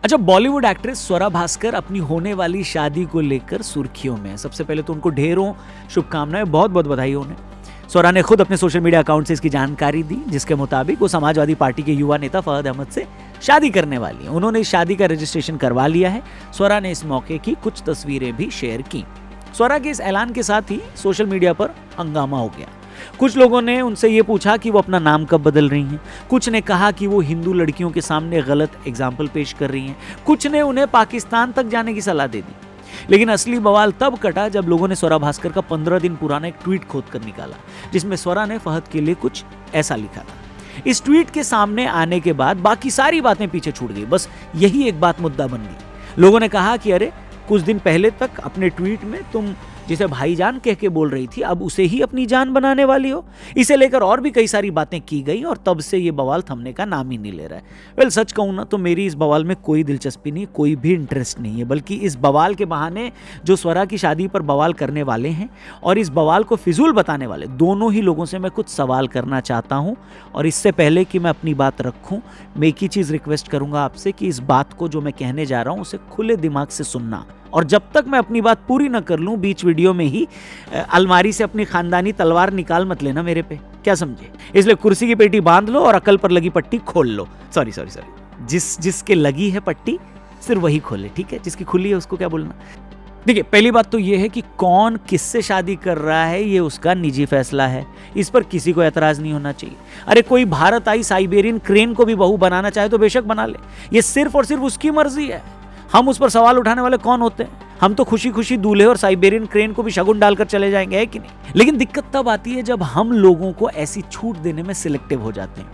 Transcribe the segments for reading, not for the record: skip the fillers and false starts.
अच्छा, बॉलीवुड एक्ट्रेस स्वरा भास्कर अपनी होने वाली शादी को लेकर सुर्खियों में है। सबसे पहले तो उनको ढेरों शुभकामनाएं, बहुत बहुत बधाई उन्हें। स्वरा ने खुद अपने सोशल मीडिया अकाउंट से इसकी जानकारी दी, जिसके मुताबिक वो समाजवादी पार्टी के युवा नेता फहद अहमद से शादी करने वाली है। उन्होंने इस शादी का रजिस्ट्रेशन करवा लिया है। स्वरा ने इस मौके की कुछ तस्वीरें भी शेयर की। स्वरा के इस ऐलान के साथ ही सोशल मीडिया पर हंगामा हो गया। कुछ लोगों ने उनसे ये पूछा कि वो अपना नाम कब बदल रही हैं। कुछ ने कहा कि वो हिंदू लड़कियों के सामने गलत एग्जाम्पल पेश कर रही हैं। कुछ ने उन्हें पाकिस्तान तक जाने की सलाह दे दी। लेकिन असली बवाल तब कटा जब लोगों ने स्वरा भास्कर का 15 दिन पुराना एक ट्वीट खोद कर निकाला, जिसमें स्वरा ने फहद के लिए कुछ ऐसा लिखा था। इस ट्वीट के सामने आने के बाद बाकी सारी बातें पीछे छूट गई। बस यही एक बात मुद्दा बन गई। लोगों ने कहा कि अरे, कुछ दिन पहले तक अपने ट्वीट में तुम जिसे भाईजान कह के बोल रही थी, अब उसे ही अपनी जान बनाने वाली हो। इसे लेकर और भी कई सारी बातें की गई और तब से ये बवाल थमने का नाम ही नहीं ले रहा है। वेल, सच कहूं ना तो मेरी इस बवाल में कोई दिलचस्पी नहीं, कोई भी इंटरेस्ट नहीं है। बल्कि इस बवाल के बहाने जो स्वरा की शादी पर बवाल करने वाले हैं और इस बवाल को फिजूल बताने वाले, दोनों ही लोगों से मैं कुछ सवाल करना चाहता हूं। और इससे पहले कि मैं अपनी बात रखूं, मैं एक ही चीज रिक्वेस्ट करूंगा आपसे कि इस बात को जो मैं कहने जा रहा हूं उसे खुले दिमाग से सुनना। और जब तक मैं अपनी बात पूरी न कर लूं, बीच वीडियो में ही अलमारी से अपनी खानदानी तलवार निकाल मत लेना मेरे पे, क्या समझे? इसलिए कुर्सी की पेटी बांध लो और अकल पर लगी पट्टी खोल लो। सॉरी, जिसके लगी है पट्टी सिर्फ वही खोले, ठीक है? जिसकी खुली है उसको क्या बोलना। देखिए, पहली बात तो ये है कि कौन किससे शादी कर रहा है ये उसका निजी फैसला है। इस पर किसी को एतराज नहीं होना चाहिए। अरे, कोई भारत आई साइबेरियन क्रेन को भी बहू बनाना चाहे तो बेशक बना ले, ये सिर्फ और सिर्फ उसकी मर्जी है। हम उस पर सवाल उठाने वाले कौन होते हैं? हम तो खुशी खुशी दूल्हे और साइबेरियन क्रेन को भी शगुन डालकर चले जाएंगे, है कि नहीं? लेकिन दिक्कत तब आती है जब हम लोगों को ऐसी छूट देने में सिलेक्टिव हो जाते हैं।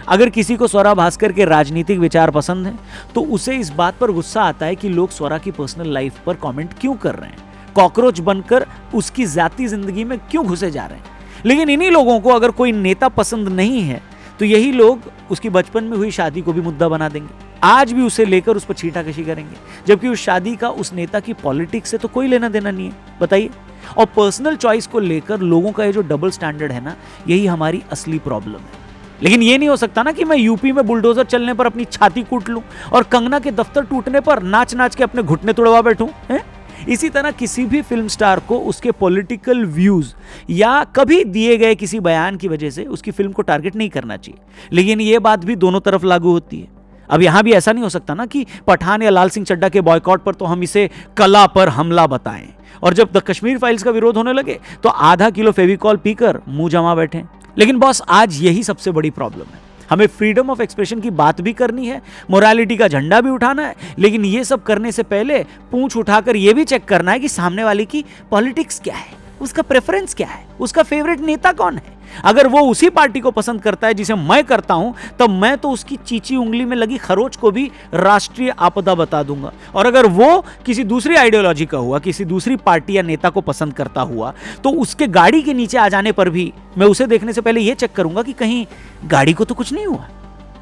अगर किसी को स्वरा भास्कर के राजनीतिक विचार पसंद हैं, तो उसे इस बात पर गुस्सा आता है कि लोग स्वरा की पर्सनल लाइफ पर कमेंट क्यों कर रहे हैं, कॉकरोच बनकर उसकी जाती जिंदगी में क्यों घुसे जा रहे हैं। लेकिन इन्हीं लोगों को अगर कोई नेता पसंद नहीं है तो यही लोग उसकी बचपन में हुई शादी को भी मुद्दा बना देंगे। आज भी उसे लेकर उस पर छींटाकशी करेंगे, जबकि उस शादी का उस नेता की पॉलिटिक्स से तो कोई लेना देना नहीं है, बताइए। और पर्सनल चॉइस को लेकर लोगों का ये जो डबल स्टैंडर्ड है ना, यही हमारी असली प्रॉब्लम है। लेकिन ये नहीं हो सकता ना कि मैं यूपी में बुलडोजर चलने पर अपनी छाती कूट लूं और कंगना के दफ्तर टूटने पर नाच नाच के अपने घुटने तुड़वा बैठूं, हैं? इसी तरह किसी भी फिल्म स्टार को उसके पॉलिटिकल व्यूज या कभी दिए गए किसी बयान की वजह से उसकी फिल्म को टारगेट नहीं करना चाहिए। लेकिन यह बात भी दोनों तरफ लागू होती है। अब यहां भी ऐसा नहीं हो सकता ना कि पठान या लाल सिंह चड्ढा के बॉयकॉट पर तो हम इसे कला पर हमला बताएं, और जब द कश्मीर फाइल्स का विरोध होने लगे तो आधा किलो फेविकॉल पीकर मुंह जमा बैठे। लेकिन बॉस, आज यही सबसे बड़ी प्रॉब्लम है। हमें फ्रीडम ऑफ एक्सप्रेशन की बात भी करनी है, मोरालिटी का झंडा भी उठाना है, लेकिन ये सब करने से पहले पूंछ उठाकर यह भी चेक करना है कि सामने वाले की पॉलिटिक्स क्या है, उसका प्रेफरेंस क्या है, उसका फेवरेट नेता कौन है। अगर वो उसी पार्टी को पसंद करता है जिसे मैं करता हूं, तब मैं तो उसकी चीची उंगली में लगी खरोच को भी राष्ट्रीय आपदा बता दूंगा। और अगर वो किसी दूसरी आइडियोलॉजी का हुआ, किसी दूसरी पार्टी या नेता को पसंद करता हुआ, तो उसके गाड़ी के नीचे आ जाने पर भी मैं उसे देखने से पहले यह चेक करूंगा कि कहीं गाड़ी को तो कुछ नहीं हुआ।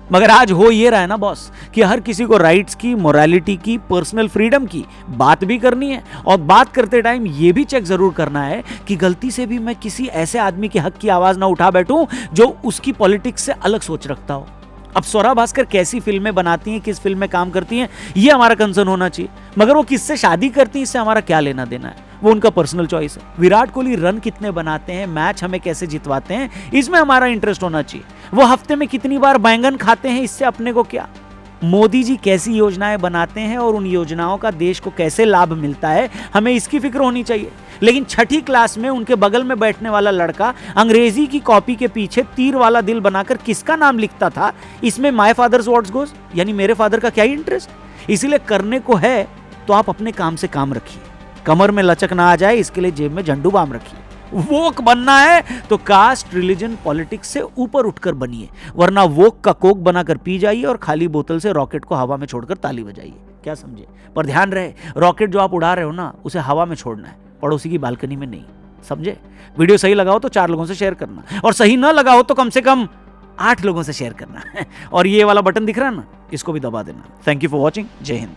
मगर आज हो ये रहा है ना बॉस, कि हर किसी को राइट्स की, मोरालिटी की, पर्सनल फ्रीडम की बात भी करनी है, और बात करते टाइम ये भी चेक जरूर करना है कि गलती से भी मैं किसी ऐसे आदमी के हक की आवाज ना उठा बैठूं जो उसकी पॉलिटिक्स से अलग सोच रखता हो। अब स्वरा भास्कर कैसी फिल्में बनाती हैं, किस फिल्म में काम करती हैं, ये हमारा कंसर्न होना चाहिए। मगर वो किससे शादी करती हैं, इससे हमारा क्या लेना देना है, वो उनका पर्सनल चॉइस है। विराट कोहली रन कितने बनाते हैं, मैच हमें कैसे जितवाते हैं, इसमें हमारा इंटरेस्ट होना चाहिए। वो हफ्ते में कितनी बार बैंगन खाते हैं, इससे अपने को क्या। मोदी जी कैसी योजनाएं बनाते हैं और उन योजनाओं का देश को कैसे लाभ मिलता है, हमें इसकी फिक्र होनी चाहिए। लेकिन छठी क्लास में उनके बगल में बैठने वाला लड़का अंग्रेजी की कॉपी के पीछे तीर वाला दिल बनाकर किसका नाम लिखता था, इसमें माय फादर्स व्हाट्स गोज, यानी मेरे फादर का क्या ही इंटरेस्ट। इसीलिए करने को है तो आप अपने काम से काम रखिए, कमर में लचक ना आ जाए इसके लिए जेब में झंडू बाम रखिए। वोक बनना है तो कास्ट, रिलीजन, पॉलिटिक्स से ऊपर उठकर बनिए, वरना वोक का कोक बनाकर पी जाइए और खाली बोतल से रॉकेट को हवा में छोड़कर ताली बजाइए, क्या समझे। पर ध्यान रहे, रॉकेट जो आप उड़ा रहे हो ना, उसे हवा में छोड़ना है, पड़ोसी की बालकनी में नहीं, समझे। वीडियो सही लगाओ तो 4 लोगों से शेयर करना, और सही ना लगाओ तो कम से कम 8 लोगों से शेयर करना और ये वाला बटन दिख रहा है ना, इसको भी दबा देना। Thank you for watching. जय हिंद।